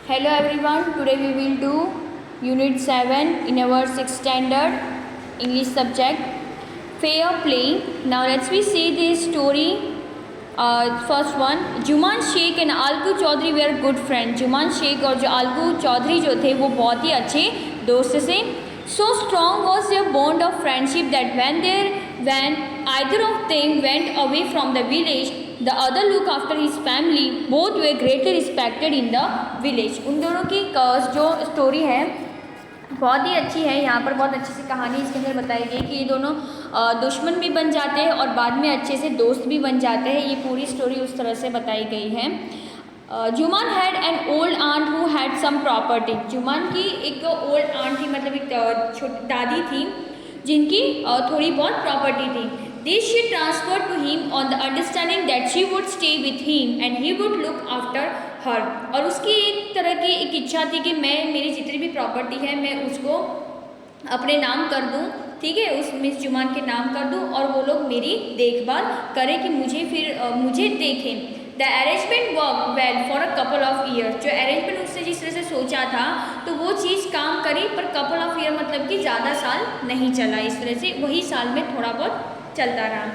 Hello everyone, today we will do Unit 7 in our 6th standard English subject, Fair Play. Now let's see this story. First one, Jumman Sheikh and Algu Chaudhary were good friend. Jumman Sheikh और जो अलगू चौधरी जो थे वो बहुत ही अच्छे दोस्त थे. So strong was their bond of friendship that when either of them went away from the village, the other look after his family. Both were greatly respected in the village. उन दोनों की जो स्टोरी है बहुत ही अच्छी है. यहाँ पर बहुत अच्छी सी कहानी इसके अंदर बताई गई कि ये दोनों दुश्मन भी बन जाते हैं और बाद में अच्छे से दोस्त भी बन जाते हैं. ये पूरी स्टोरी उस तरह से बताई गई है. Jumman had an old aunt who had some property. Jumman की एक ओल्ड आंट थी, मतलब एक छोटी दादी थी जिनकी थोड़ी बहुत प्रॉपर्टी थी. This she transferred to him on the understanding that she would stay with him and he would look after her. और उसकी एक तरह की एक इच्छा थी कि मैं मेरी जितनी भी प्रॉपर्टी है मैं उसको अपने नाम कर दूं, ठीक है, उस मिस जुमान के नाम कर दूं और वो लोग मेरी देखभाल करें कि मुझे देखें. The arrangement work well for a couple of year. जो अरेंजमेंट उसने जिस तरह से सोचा था तो वो चीज़ काम करी, पर कपल ऑफ ईयर मतलब कि ज़्यादा साल नहीं चला. इस तरह से वही साल में थोड़ा बहुत चलता रहा.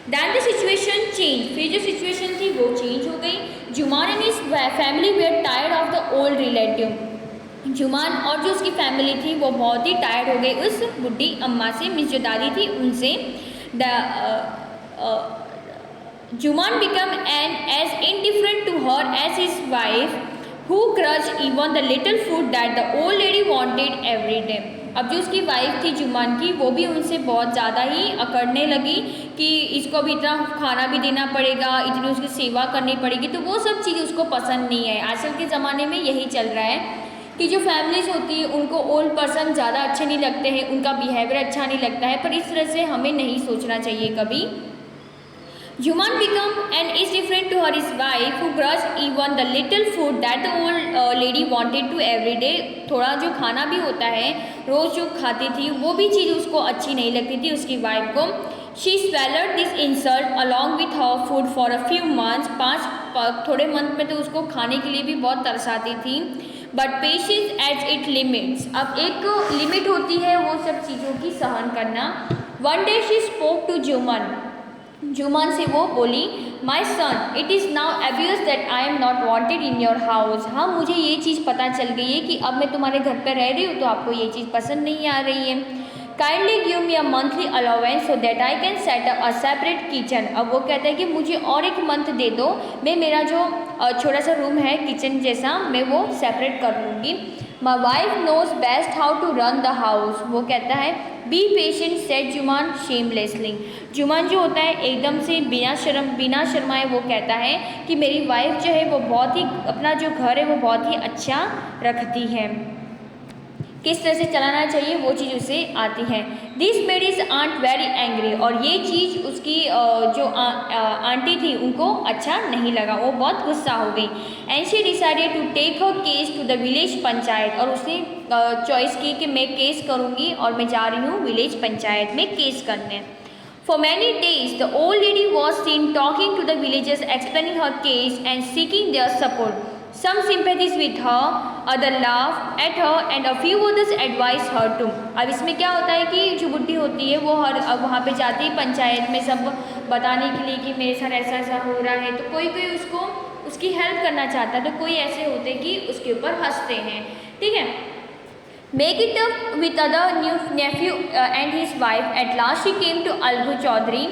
Then the situation change. फिर जो सिचुएशन थी वो चेंज हो गई. Jumman and his family were tired of the old relative. Jumman और जो उसकी फैमिली थी वो बहुत ही टायर्ड हो गई उस बुढ़ी अम्मा से, मिस जो दादी थी उनसे. Jumman become an age indifferent to her as his wife, who grudged even the little food that the old lady wanted every day. अब जो उसकी वाइफ थी जुमान की वो भी उनसे बहुत ज़्यादा ही अकड़ने लगी कि इसको भी इतना खाना भी देना पड़ेगा, इतनी उसकी सेवा करनी पड़ेगी. तो वो सब चीज़ उसको पसंद नहीं है. आजकल के ज़माने में यही चल रहा है कि जो फैमिलीज होती है उनको ओल्ड पर्सन ज़्यादा अच्छे नहीं लगते हैं, उनका बिहेवियर अच्छा नहीं लगता है, पर इस तरह से हमें नहीं सोचना चाहिए कभी. Juman become and is different to her his wife who grudged even the little food that the old lady wanted to every day. थोड़ा जो खाना भी होता है रोज़ जो खाती थी वो भी चीज़ उसको अच्छी नहीं लगती थी उसकी वाइफ को. She swallowed this insult along with her food for a few months. थोड़े मंथ में तो उसको खाने के लिए भी बहुत तरसाती थी. But patience at it limits. अब एक लिमिट होती है वो सब चीज़ों की सहन करना. One day she spoke to Jumman. Jumman से वो बोली, my son it is now obvious that I am not wanted in your house. हाँ, मुझे ये चीज़ पता चल गई है कि अब मैं तुम्हारे घर पर रह रही हूँ तो आपको ये चीज़ पसंद नहीं आ रही है. Kindly give me a monthly allowance so that I can set up a separate kitchen. अब वो कहता है कि मुझे और एक मंथ दे दो, मैं मेरा जो छोटा सा रूम है किचन जैसा मैं वो सेपरेट कर लूँगी. My wife knows best how to run the house. वो कहता है be patient said Jumman shamelessly. Jumman जो होता है एकदम से बिना शर्माए वो कहता है कि मेरी वाइफ जो है वो बहुत ही अपना जो घर है वो बहुत ही अच्छा रखती है, किस तरह से चलाना चाहिए वो चीज़ उसे आती है. This made his aunt very angry. और ये चीज़ उसकी जो आंटी थी उनको अच्छा नहीं लगा, वो बहुत गुस्सा हो गई. And she decided to take her case to the village panchayat. और उसने चॉइस की कि मैं केस करूँगी और मैं जा रही हूँ विलेज पंचायत में केस करने. For many days, the old lady was seen talking to the villagers, explaining her case and seeking their support. Some sympathies with her, others laughed at her, and a few others advised her too. अब इसमें क्या होता है कि जो बुढ़ी होती है वो वहाँ पे जाती है पंचायत में सब बताने के लिए कि मेरे साथ ऐसा ऐसा हो रहा है. तो कोई कोई उसकी हेल्प करना चाहता है, तो कोई ऐसे होते कि उसके ऊपर हंसते हैं, ठीक है. Make it up with other nephew and his wife. At last she came to Algu Chaudhary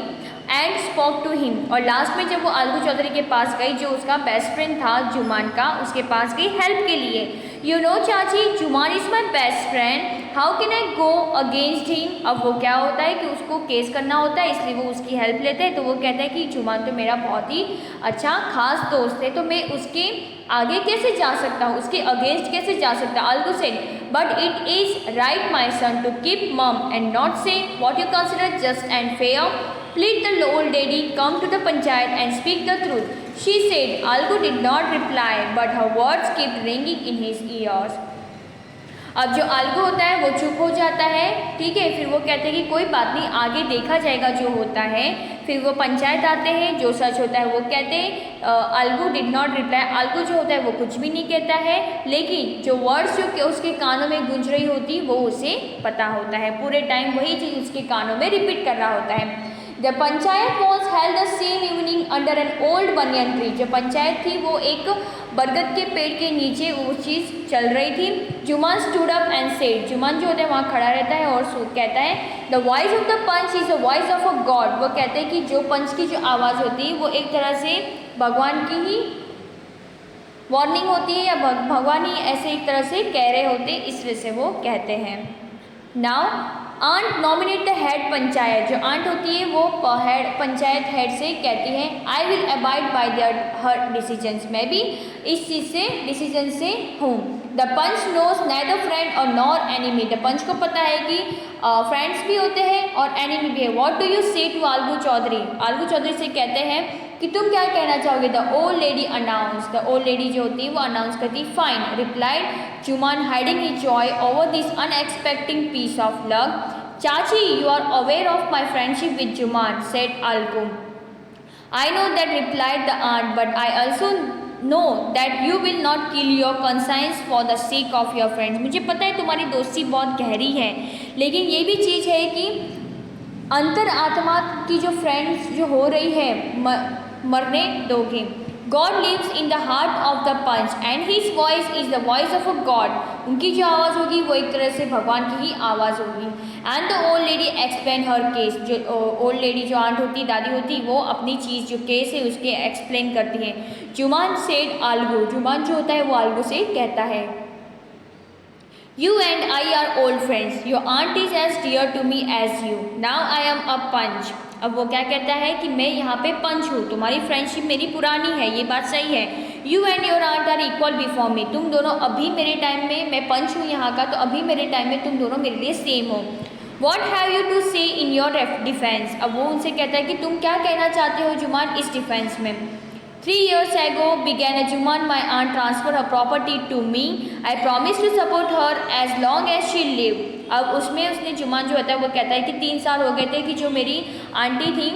and spoke to him. और लास्ट में जब वो अलगू चौधरी के पास गई जो उसका बेस्ट फ्रेंड था जुमान का, उसके पास गई हेल्प के लिए. यू नो चाची, Jumman is my best friend, how can I go against him. अब वो क्या होता है कि उसको केस करना होता है इसलिए वो उसकी हेल्प लेते हैं. तो वो कहता है कि जुमान तो मेरा बहुत ही अच्छा खास दोस्त है, तो मैं उसके आगे कैसे जा सकता हूँ, उसके अगेंस्ट कैसे जा सकता हूँ. Algu said, but it is right my son to keep mum and not say what you consider just and fair. Plead the old lady come to the panchayat and speak the truth. She said. Algu did not reply, but her words kept ringing in his ears. अब जो आल्गो होता है वो चुप हो जाता है, ठीक है। फिर वो कहते हैं कि कोई बात नहीं, आगे देखा जाएगा जो होता है। फिर वो पंचायत आते हैं, जो सच होता है वो कहते हैं। आल्गो डिड नॉट रिप्लाई, आल्गो जो होता है वो कुछ भी नहीं कहता है, लेकिन जो वर्ड्स जो उसके कानों में गूंज रही होती वो उसे पता होता है, पूरे टाइम वही चीज़ उसके कानों में रिपीट कर रहा होता है। The panchayat was held the same evening under an old banyan tree, जो पंचायत थी वो एक बरगद के पेड़ के नीचे वो चीज़ चल रही थी। जुमान स्टूड अप एंड सेड, जुमान जो होता है वहाँ खड़ा रहता है और कहता है the voice of the panch is the voice of a god, वो कहते हैं कि जो पंच की जो आवाज़ होती है वो एक तरह से भगवान की ही वार्निंग होती है, या भगवान ही ऐसे एक तरह से कह रहे होते हैं, इस वजह से वो कहते हैं। Now aunt nominate the head panchayat, जो आंट होती है वो हेड पंचायत हेड से कहती है I will abide by their her decisions, मैं भी इस चीज़ से डिसीजन से हूँ। The panch knows neither friend और नॉर एनिमी, द पंच को पता है कि फ्रेंड्स भी होते हैं और एनिमी भी है। What do you say to Algu Chaudhary, Algu Chaudhary से कहते हैं कि तुम क्या कहना चाहोगे। The old lady announce, the old lady जो होती है वो अनाउंस करती fine, replied Jumman hiding his joy over this unexpected piece of luck. चाची you are aware of my friendship with Jumman, said Algu. I know that, replied the aunt, but I also know that you will not kill your conscience for the sake of your friends, मुझे पता है तुम्हारी दोस्ती बहुत गहरी है, लेकिन ये भी चीज़ है कि अंतर आत्मा की जो फ्रेंड्स जो हो रही है मरने दोगे। God lives in the heart of the panch and his voice is the voice of a god, उनकी जो आवाज़ होगी वो एक तरह से भगवान की ही आवाज़ होगी। And the old lady explain her case, जो ओल्ड लेडी जो आंट होती दादी होती वो अपनी चीज़ जो केस है उसके एक्सप्लेन करती है। जुमान सेड आल्गू, जुमान जो होता है वो आल्गू से कहता है You and I are old friends. Your aunt is as dear to me as you. Now I am a punch. अब वो क्या कहता है कि मैं यहाँ पे पंच हूँ, तुम्हारी फ्रेंडशिप मेरी पुरानी है, ये बात सही है। You and your aunt are equal before me. तुम दोनों अभी मेरे टाइम में, मैं पंच हूँ यहाँ का, तो अभी मेरे टाइम में तुम दोनों मेरे लिए सेम हो। What have you to say in your defense? अब वो उनसे कहता है कि तुम क्या कहना चाहते हो जुमान इस डिफेंस में। 3 years ago began a Juman, my aunt transferred her property to me. I promised to support her as long as she lived. अब उसमें उसने जुमान जो होता है वो कहता है कि 3 साल हो गए थे कि जो मेरी आंटी थी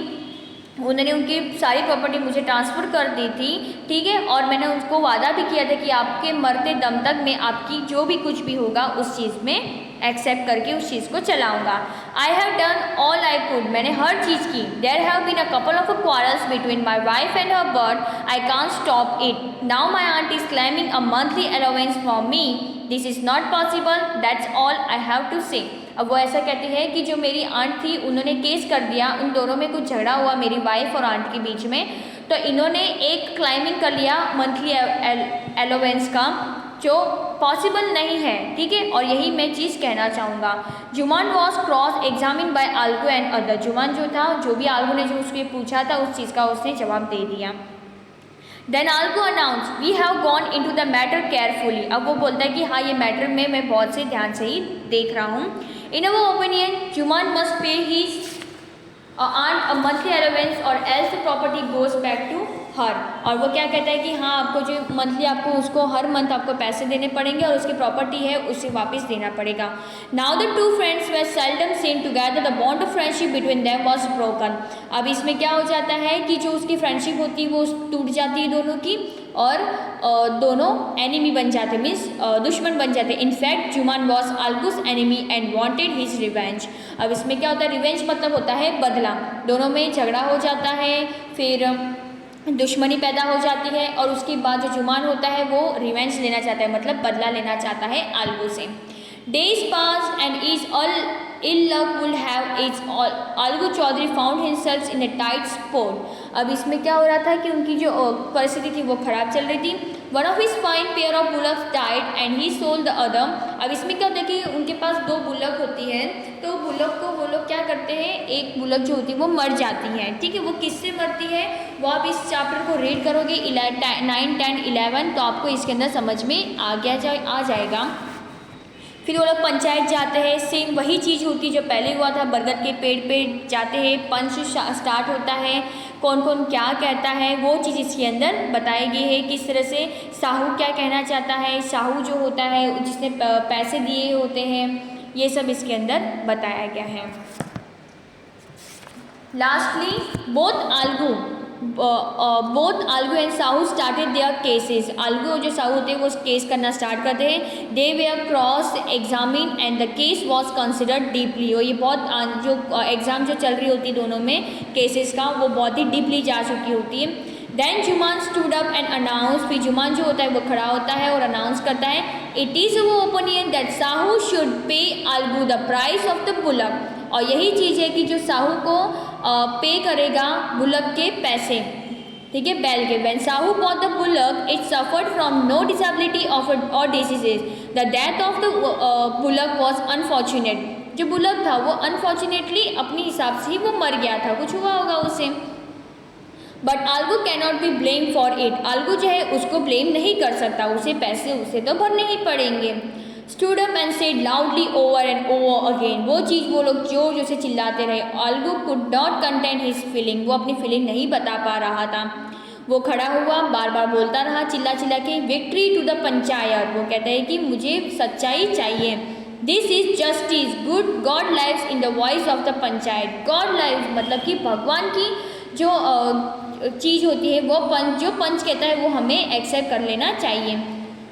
उन्होंने उनकी सारी प्रॉपर्टी मुझे ट्रांसफ़र कर दी थी, ठीक है, और मैंने उनको वादा भी किया था कि आपके मरते दम तक मैं आपकी जो भी कुछ भी होगा उस चीज़ में एक्सेप्ट करके उस चीज़ को चलाऊंगा। I have done all I could, मैंने हर चीज़ की। There have been a couple of quarrels between my wife and her bird, I can't stop it. Now my aunt is claiming a monthly allowance from me, this is not possible, that's all I have to say. अब वो ऐसा कहती है कि जो मेरी aunt थी उन्होंने केस कर दिया, उन दोनों में कुछ झगड़ा हुआ मेरी वाइफ और आंट के बीच में, तो इन्होंने एक क्लाइमिंग कर लिया मंथली अलाउंस का, जो पॉसिबल नहीं है, ठीक है, और यही मैं चीज़ कहना चाहूँगा। Jumman was cross examine by Algu and other, Jumman जो था, जो भी आल्गू ने जो उसके पूछा था उस चीज़ का उसने जवाब दे दिया। Then Algu announce we have gone into the matter carefully, अब वो बोलता है कि हाँ ये मैटर में मैं बहुत से ध्यान से ही देख रहा हूँ। In our opinion Jumman must pay his aunt a monthly allowance और else the property goes back to her, और वो क्या कहता है कि हाँ आपको जो मंथली आपको उसको हर मंथ आपको पैसे देने पड़ेंगे और उसकी प्रॉपर्टी है उसे वापस देना पड़ेगा। Now the two friends were seldom seen together, the bond of friendship between them was broken. अब इसमें क्या हो जाता है कि जो उसकी फ्रेंडशिप होती है वो टूट जाती है दोनों की, और दोनों एनिमी बन जाते, मीन्स दुश्मन बन जाते। In fact Jumman was Algu's enemy and wanted his revenge. अब इसमें क्या होता है, रिवेंज मतलब होता है बदला, दोनों में झगड़ा हो जाता है, फिर दुश्मनी पैदा हो जाती है, और उसके बाद जो जुमान होता है वो रिवेंज लेना चाहता है, मतलब बदला लेना चाहता है आल्गू से। Days pass and his all ill luck will have its all. Algu Chaudhary found himself in a tight spot. अब इसमें क्या हो रहा था कि उनकी जो परिस्थिति थी वो खराब चल रही थी। One of his fine pair of bullocks died and he sold the other. अब इसमें क्या होता है कि उनके पास 2 बुलक होती है, तो बुलक को वो लोग क्या करते हैं, एक बुलक जो होती है वो मर जाती है, ठीक है, वो किससे मरती है वो आप इस चैप्टर को रीड करोगे 9, 10, 11 तो आपको इसके अंदर समझ में आ जाएगा। फिर वो लोग पंचायत जाते हैं, सेम वही चीज़ होती है जो पहले हुआ था, बरगद के पेड़ पे जाते हैं, पंच स्टार्ट होता है, कौन कौन क्या कहता है वो चीज़ इसके अंदर बताई गई है। किस तरह से साहू क्या कहना चाहता है, साहू जो होता है जिसने पैसे दिए होते हैं, ये सब इसके अंदर बताया गया है। Lastly both Algu and Sahu started their cases. Algu और जो साहू होते हैं वो केस करना स्टार्ट करते हैं। They were cross examine and the case was considered deeply. और ये बहुत जो एग्ज़ाम जो चल रही होती है दोनों में केसेस का, वो बहुत ही डीपली जा चुकी होती है। Then Jumman stood up and announce. फिर जुमान जो होता है वो खड़ा होता है और अनाउंस करता है, इट इज़ वो opinion that Sahu should pay Algu the price of the bullock. और यही चीज़ है कि जो साहू को पे करेगा बुलक के पैसे, ठीक है, बैल के। When Sahu bought the bullock it suffered from no disability of or diseases. The death of the bullock was unfortunate. जो बुलक था वो अनफॉर्चुनेटली अपने हिसाब से ही वो मर गया था, कुछ हुआ होगा उसे। But Algu cannot be blame for it. Algu जो है उसको ब्लेम नहीं कर सकता, उसे पैसे उसे तो भरने ही पड़ेंगे। Stood up and said loudly over and over again. वो चीज़ वो लोग जोर जोर से चिल्लाते रहे। Algu could not contain his feeling. वो अपनी फीलिंग नहीं बता पा रहा था। वो खड़ा हुआ, बार बार बोलता रहा चिल्ला चिल्ला के, विक्ट्री टू द पंचायत। वो कहता है कि मुझे सच्चाई चाहिए। This is justice, good God lives in the voice of the panchayat. God lives मतलब कि भगवान की जो चीज़ होती है वो जो पंच कहता है वो हमें एक्सेप्ट कर लेना चाहिए।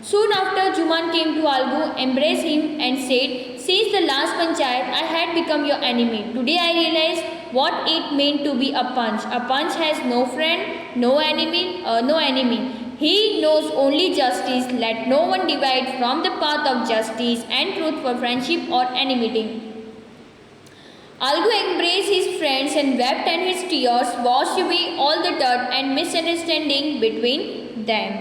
Soon after, Juman came to Algu, embraced him and said, since the last panchayat, I had become your enemy. Today I realize what it meant to be a punch. A punch has no friend, no enemy. He knows only justice. Let no one divide from the path of justice and truth for friendship or enmity. Algu embraced his friends and wept, and his tears washed away all the dirt and misunderstanding between them.